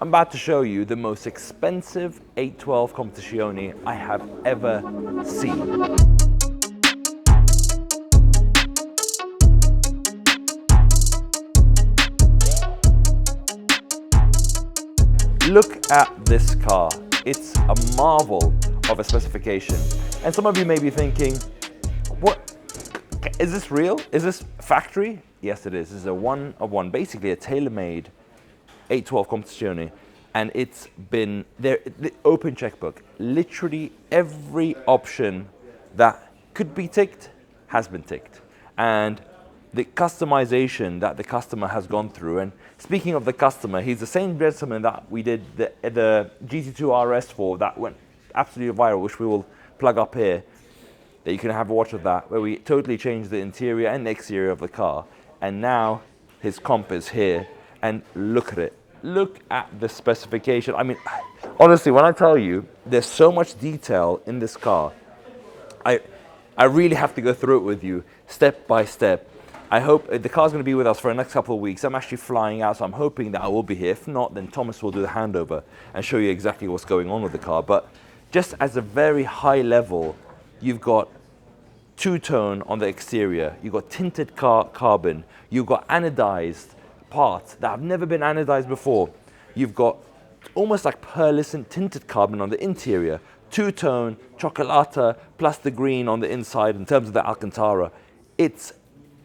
I'm about to show you the most expensive 812 Competizione I have ever seen. Look at this car. It's a marvel of a specification. And some of you may be thinking, what? Is this real? Is this factory? Yes, it is. This is a one of one, basically a tailor-made 812 Competizione. And it's been there, the open checkbook. Literally every option that could be ticked has been ticked. And the customization that the customer has gone through, and speaking of the customer, he's the same gentleman that we did the GT2 RS for that went absolutely viral, which we will plug up here, that you can have a watch of that, where we totally changed the interior and the exterior of the car. And now his comp is here, and look at it. Look at the specification. I mean, honestly, when I tell you, there's so much detail in this car, I really have to go through it with you, step by step. I hope the car's going to be with us for the next couple of weeks. I'm actually flying out, so I'm hoping that I will be here. If not, then Thomas will do the handover and show you exactly what's going on with the car. But just as a very high level, you've got two-tone on the exterior, you've got tinted carbon, you've got anodized parts that have never been anodized before. You've got almost like pearlescent tinted carbon on the interior, two-tone, chocolata, plus the green on the inside in terms of the Alcantara. Its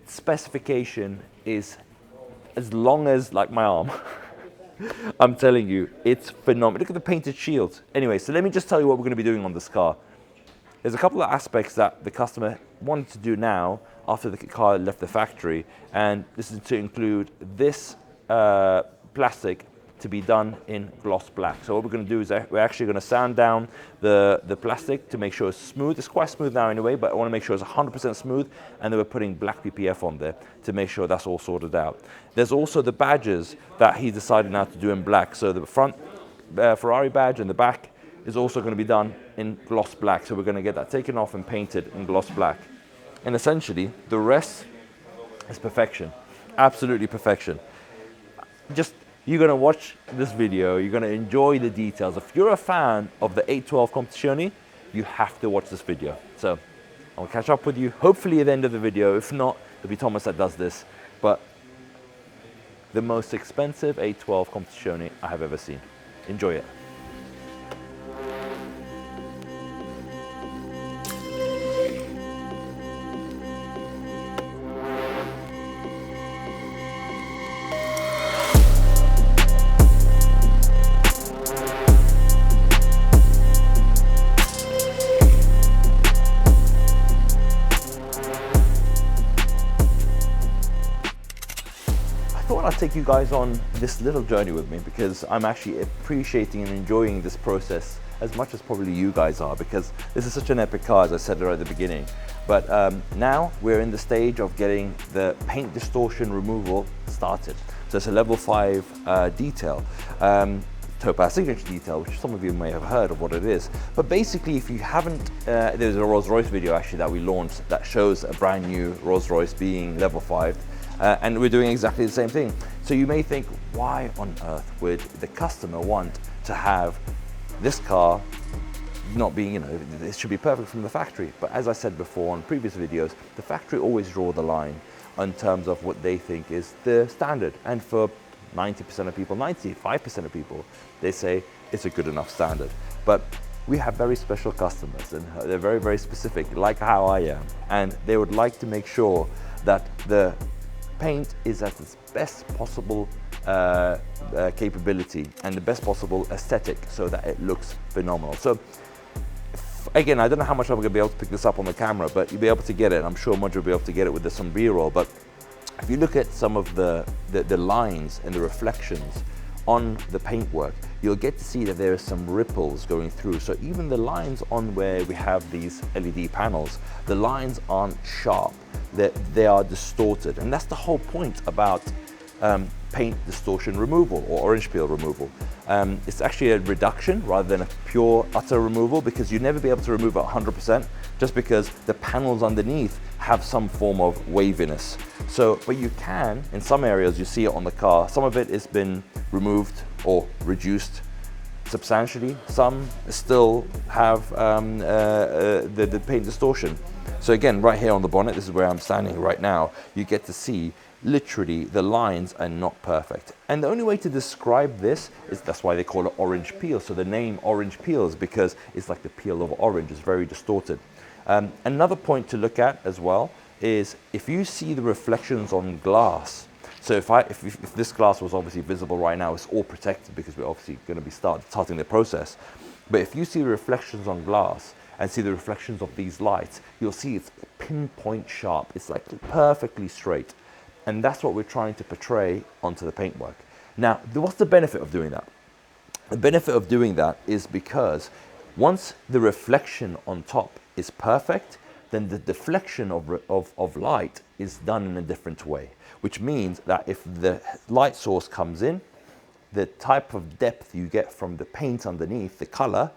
specification is as long as like my arm. I'm telling you, it's phenomenal. Look at the painted shields. Anyway, so let me just tell you what we're going to be doing on this car. There's a couple of aspects that the customer wanted to do now after the car left the factory, and this is to include this plastic to be done in gloss black. So what we're going to do is we're actually going to sand down the plastic to make sure it's smooth. It's quite smooth now anyway, but I want to make sure it's 100% smooth, and then we're putting black PPF on there to make sure that's all sorted out. There's also the badges that he decided now to do in black. So the front Ferrari badge and the back is also going to be done in gloss black. So we're going to get that taken off and painted in gloss black. And essentially, the rest is perfection. Absolutely perfection. You're going to watch this video, you're going to enjoy the details. If you're a fan of the 812 Competizione, you have to watch this video. So I'll catch up with you, hopefully at the end of the video. If not, it'll be Thomas that does this. But the most expensive 812 Competizione I have ever seen. Enjoy it. I'll take you guys on this little journey with me, because I'm actually appreciating and enjoying this process as much as probably you guys are, because this is such an epic car, as I said right at the beginning. But now we're in the stage of getting the paint distortion removal started. So it's a level 5 detail, Topaz signature detail, which some of you may have heard of what it is. But basically, if you haven't, there's a Rolls-Royce video actually that we launched that shows a brand new Rolls-Royce being level 5. And we're doing exactly the same thing. So you may think, why on earth would the customer want to have this car not being, it should be perfect from the factory. But as I said before on previous videos, the factory always draw the line in terms of what they think is the standard. And for 90% of people, 95% of people, they say it's a good enough standard. But we have very special customers, and they're very, very specific, like how I am. And they would like to make sure that the paint is at its best possible capability and the best possible aesthetic, so that it looks phenomenal. So again, I don't know how much I'm going to be able to pick this up on the camera, but you'll be able to get it. I'm sure Mudge will be able to get it with some B-roll. But if you look at some of the lines and the reflections on the paintwork, you'll get to see that there are some ripples going through. So even the lines on where we have these LED panels, the lines aren't sharp, they are distorted. And that's the whole point about paint distortion removal or orange peel removal. It's actually a reduction rather than a pure utter removal, because you'll never be able to remove it 100%, just because the panels underneath have some form of waviness. So, but you can, in some areas, you see it on the car, some of it has been removed or reduced substantially. Some still have the paint distortion. So again, right here on the bonnet, this is where I'm standing right now, you get to see literally the lines are not perfect. And the only way to describe this is, that's why they call it orange peel. So the name orange peel is because it's like the peel of orange, it's very distorted. Another point to look at as well is if you see the reflections on glass. So if this glass was obviously visible right now, it's all protected because we're obviously going to be starting the process. But if you see the reflections on glass and see the reflections of these lights, you'll see it's pinpoint sharp. It's like perfectly straight. And that's what we're trying to portray onto the paintwork. Now, what's the benefit of doing that? The benefit of doing that is because once the reflection on top is perfect, then the deflection of light is done in a different way, which means that if the light source comes in, the type of depth you get from the paint underneath, the color,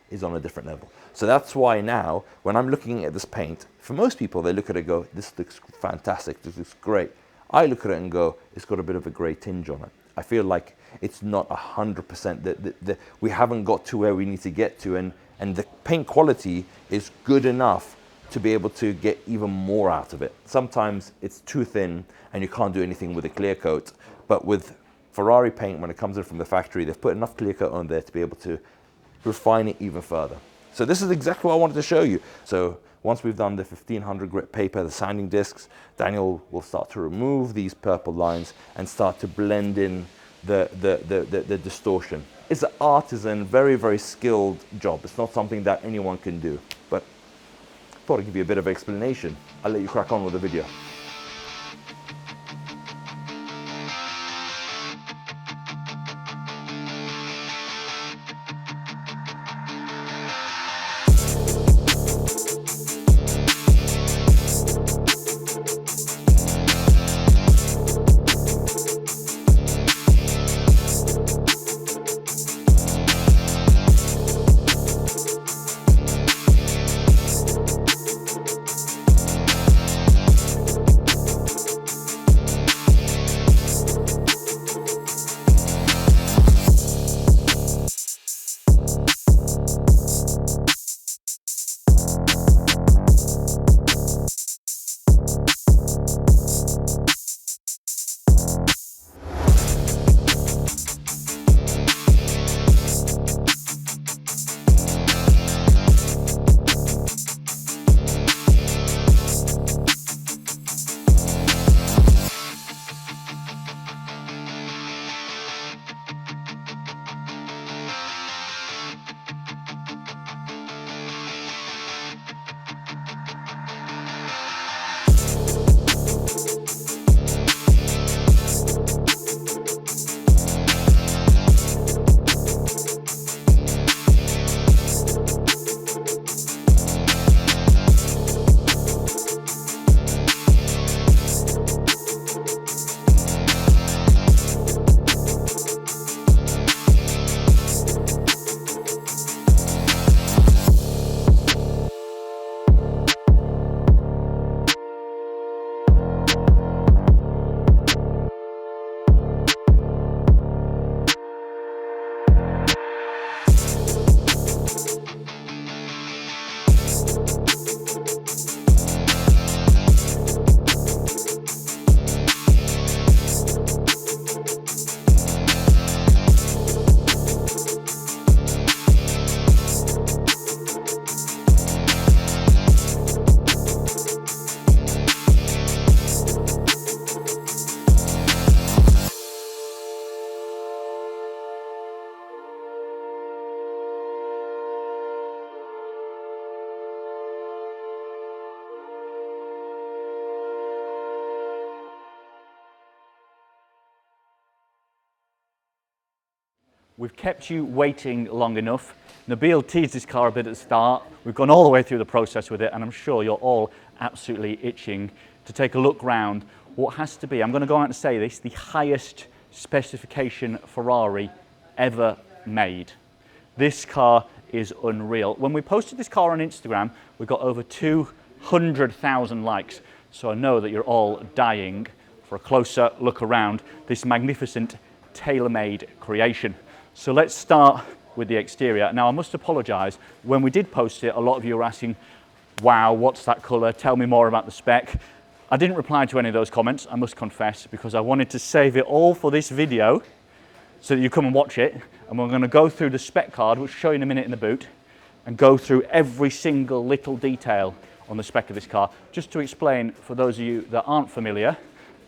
is on a different level. So that's why now, when I'm looking at this paint, for most people, they look at it and go, this looks fantastic, this looks great. I look at it and go, it's got a bit of a gray tinge on it. I feel like it's not 100%, we haven't got to where we need to get to, and the paint quality is good enough to be able to get even more out of it. Sometimes it's too thin and you can't do anything with a clear coat, but with Ferrari paint, when it comes in from the factory, they've put enough clear coat on there to be able to refine it even further. So this is exactly what I wanted to show you. So once we've done the 1500 grit paper, the sanding discs, Daniel will start to remove these purple lines and start to blend in the distortion. It's an artisan, very, very skilled job. It's not something that anyone can do, but I thought I'd give you a bit of explanation. I'll let you crack on with the video. We've kept you waiting long enough. Nabil teased this car a bit at the start. We've gone all the way through the process with it, and I'm sure you're all absolutely itching to take a look round what has to be, I'm going to go out and say this, the highest specification Ferrari ever made. This car is unreal. When we posted this car on Instagram, we got over 200 100,000 likes. So I know that you're all dying for a closer look around this magnificent Tailor Made creation. So let's start with the exterior. Now I must apologise, when we did post it, a lot of you were asking, wow, what's that colour? Tell me more about the spec. I didn't reply to any of those comments, I must confess, because I wanted to save it all for this video so that you come and watch it. And we're going to go through the spec card, which I'll show you in a minute in the boot, and go through every single little detail on the spec of this car. Just to explain, for those of you that aren't familiar,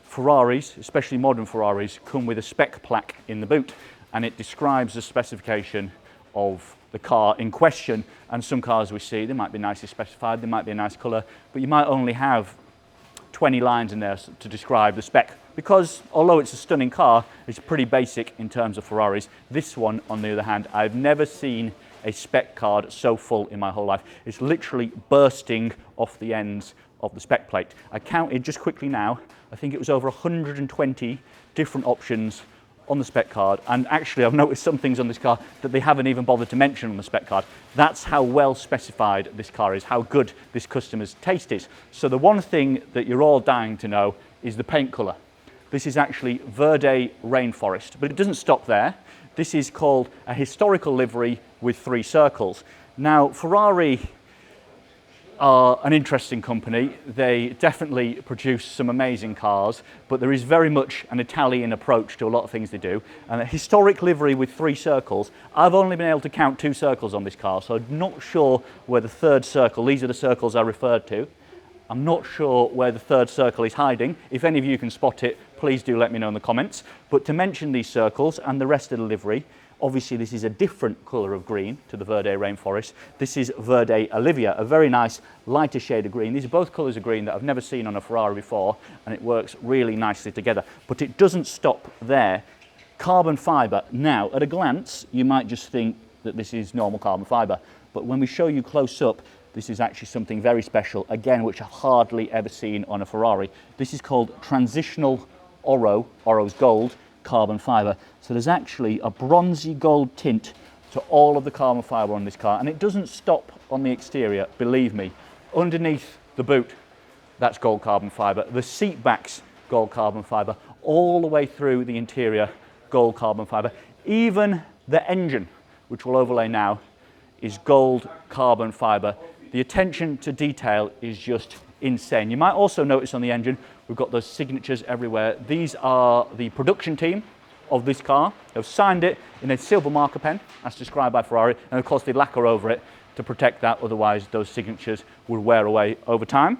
Ferraris, especially modern Ferraris, come with a spec plaque in the boot, and it describes the specification of the car in question. And some cars we see, they might be nicely specified, they might be a nice colour, but you might only have 20 lines in there to describe the spec, because although it's a stunning car, it's pretty basic in terms of Ferraris. This one, on the other hand, I've never seen a spec card so full in my whole life. It's literally bursting off the ends of the spec plate. I counted just quickly now, I think it was over 120 different options on the spec card, and actually I've noticed some things on this car that they haven't even bothered to mention on the spec card. That's how well specified this car is, how good this customer's taste is. So the one thing that you're all dying to know is the paint colour. This is actually Verde Rainforest, but it doesn't stop there. This is called a historical livery with 3 circles. Now Ferrari are an interesting company. They definitely produce some amazing cars, but there is very much an Italian approach to a lot of things they do. And a historic livery with 3 circles, I've only been able to count 2 circles on this car, so I'm not sure where the 3rd circle, these are the circles I referred to. I'm not sure where the 3rd circle is hiding. If any of you can spot it, please do let me know in the comments. But to mention these circles and the rest of the livery, obviously this is a different colour of green to the Verde Rainforest. This is Verde Olivia, a very nice lighter shade of green. These are both colours of green that I've never seen on a Ferrari before, and it works really nicely together. But it doesn't stop there. Carbon fibre. Now, at a glance, you might just think that this is normal carbon fibre, but when we show you close up, this is actually something very special, again, which I've hardly ever seen on a Ferrari. This is called transitional Oro, Oro's gold, carbon fibre. So there's actually a bronzy gold tint to all of the carbon fibre on this car, and it doesn't stop on the exterior, believe me. Underneath the boot, that's gold carbon fibre. The seat backs, gold carbon fibre, all the way through the interior, gold carbon fibre. Even the engine, which we'll overlay now, is gold carbon fibre. The attention to detail is just insane. You might also notice on the engine, we've got those signatures everywhere. These are the production team of this car. They've signed it in a silver marker pen, as described by Ferrari, and of course they lacquer over it to protect that, otherwise those signatures would wear away over time.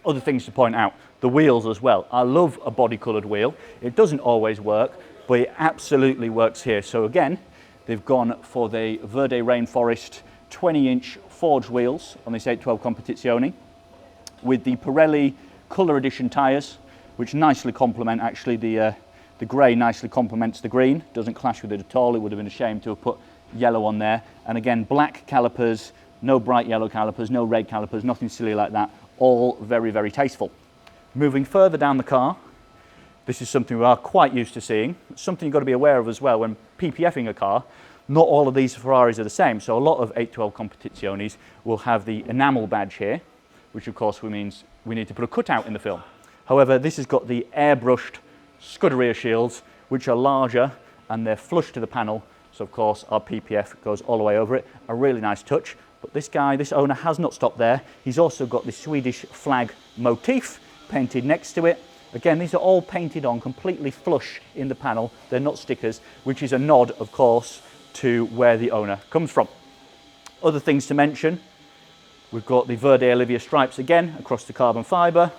Other things to point out, the wheels as well. I love a body coloured wheel. It doesn't always work, but it absolutely works here. So again, they've gone for the Verde Rainforest 20-inch forged wheels on this 812 Competizione with the Pirelli Colour Edition tyres, which nicely complement, actually the grey nicely complements the green, doesn't clash with it at all. It would have been a shame to have put yellow on there. And again, black calipers, no bright yellow calipers, no red calipers, nothing silly like that, all very, very tasteful. Moving further down the car, this is something we are quite used to seeing. It's something you've got to be aware of as well when PPFing a car. Not all of these Ferraris are the same, so a lot of 812 Competiziones will have the enamel badge here, which of course means we need to put a cutout in the film. However, this has got the airbrushed Scuderia shields, which are larger and they're flush to the panel, so of course our PPF goes all the way over it. A really nice touch. But this guy, this owner, has not stopped there. He's also got the Swedish flag motif painted next to it. Again, these are all painted on completely flush in the panel. They're not stickers, which is a nod, of course, to where the owner comes from. Other things to mention, we've got the Verde Olivia stripes again across the carbon fibre,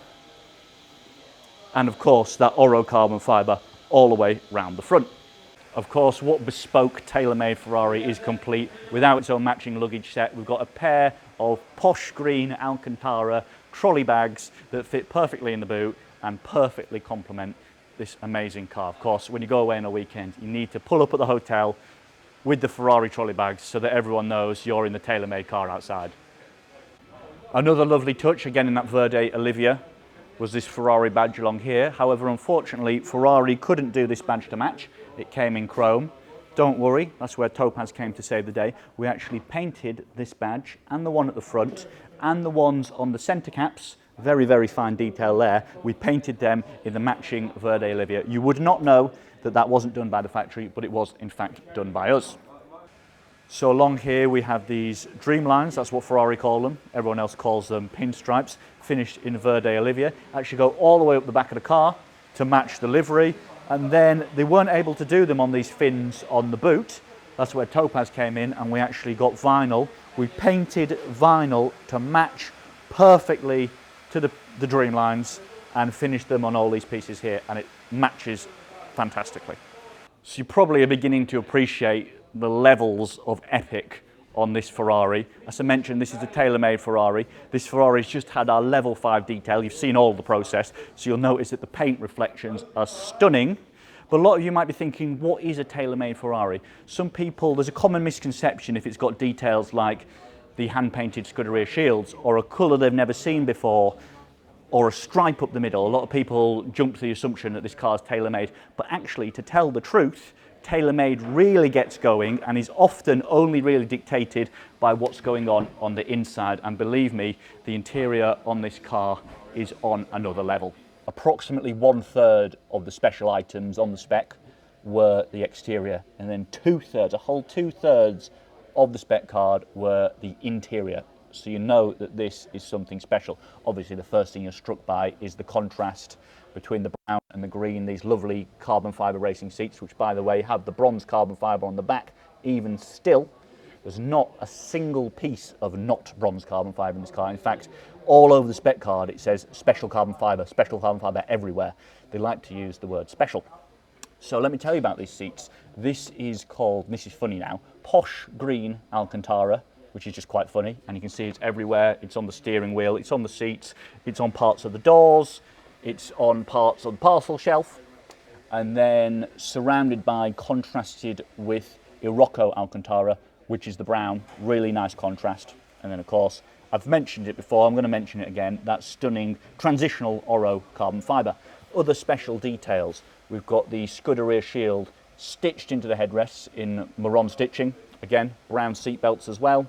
and of course that Oro carbon fibre all the way round the front. Of course, what bespoke tailor-made Ferrari is complete without its own matching luggage set. We've got a pair of posh green Alcantara trolley bags that fit perfectly in the boot and perfectly complement this amazing car. Of course, when you go away on a weekend, you need to pull up at the hotel with the Ferrari trolley bags so that everyone knows you're in the tailor-made car outside. Another lovely touch, again in that Verde Olivia, was this Ferrari badge along here. However, unfortunately, Ferrari couldn't do this badge to match. It came in chrome. Don't worry, that's where Topaz came to save the day. We actually painted this badge and the one at the front and the ones on the centre caps, very, very fine detail there. We painted them in the matching Verde Olivia. You would not know that that wasn't done by the factory, but it was in fact done by us. So along here we have these Dreamlines, that's what Ferrari call them. Everyone else calls them pinstripes, finished in Verde Olivia. Actually go all the way up the back of the car to match the livery. And then they weren't able to do them on these fins on the boot. That's where Topaz came in, and we actually got vinyl. We painted vinyl to match perfectly to the Dreamlines and finished them on all these pieces here, and it matches fantastically. So you probably are beginning to appreciate the levels of epic on this Ferrari. As I mentioned, this is a Tailor Made Ferrari. This Ferrari's just had our level 5 detail. You've seen all the process, so you'll notice that the paint reflections are stunning. But a lot of you might be thinking, what is a Tailor Made Ferrari? Some people, there's a common misconception if it's got details like the hand-painted Scuderia shields or a colour they've never seen before or a stripe up the middle. A lot of people jump to the assumption that this car's Tailor Made, but actually, to tell the truth, Tailor Made really gets going and is often only really dictated by what's going on the inside. And believe me, the interior on this car is on another level. Approximately 1/3 of the special items on the spec were the exterior, and then 2/3, a whole 2/3 of the spec card were the interior. So you know that this is something special. Obviously, the first thing you're struck by is the contrast between the brown and the green, these lovely carbon fibre racing seats, which, by the way, have the bronze carbon fibre on the back. Even still, there's not a single piece of not bronze carbon fibre in this car. In fact, all over the spec card, it says special carbon fibre everywhere. They like to use the word special. So let me tell you about these seats. This is called, this is funny now, Posh Green Alcantara, which is just quite funny. And you can see it's everywhere. It's on the steering wheel, it's on the seats, it's on parts of the doors, it's on parts of the parcel shelf, and then surrounded by, contrasted with Irocco Alcantara, which is the brown, really nice contrast. And then of course, I've mentioned it before, I'm going to mention it again, that stunning transitional Oro carbon fibre. Other special details, we've got the Scuderia shield stitched into the headrests in Marron stitching, again, brown seat belts as well.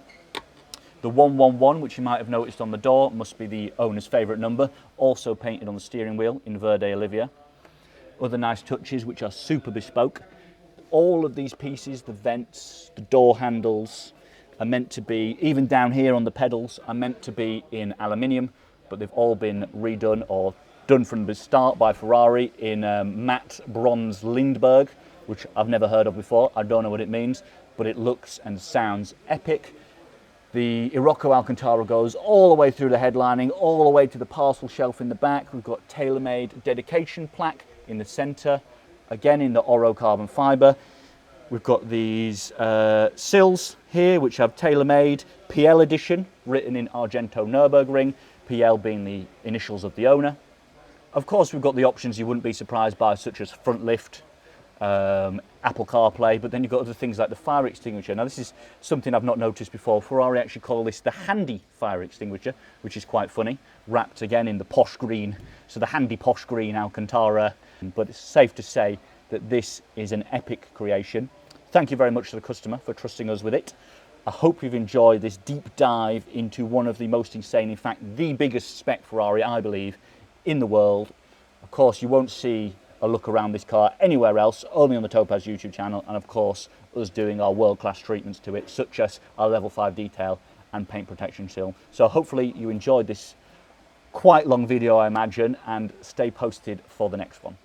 The 111, which you might have noticed on the door, must be the owner's favourite number, also painted on the steering wheel in Verde Olivia. Other nice touches, which are super bespoke. All of these pieces, the vents, the door handles, are meant to be, even down here on the pedals, are meant to be in aluminium, but they've all been redone or done from the start by Ferrari in matte bronze Lindbergh, which I've never heard of before. I don't know what it means, but it looks and sounds epic. The Irocco Alcantara goes all the way through the headlining, all the way to the parcel shelf in the back. We've got Tailor Made dedication plaque in the centre, again in the Oro carbon fibre. We've got these sills here, which have Tailor Made PL Edition, written in Argento Nürburgring, PL being the initials of the owner. Of course, we've got the options you wouldn't be surprised by, such as front lift, Apple CarPlay, but then you've got other things like the fire extinguisher. Now, this is something I've not noticed before. Ferrari actually call this the handy fire extinguisher, which is quite funny, wrapped again in the posh green, so the handy posh green Alcantara. But it's safe to say that this is an epic creation. Thank you very much to the customer for trusting us with it. I hope you've enjoyed this deep dive into one of the most insane, in fact, the biggest spec Ferrari, I believe, in the world. Of course, you won't see a look around this car anywhere else, only on the Topaz YouTube channel, and of course us doing our world-class treatments to it, such as our level 5 detail and paint protection seal. So hopefully you enjoyed this quite long video, I imagine, and stay posted for the next one.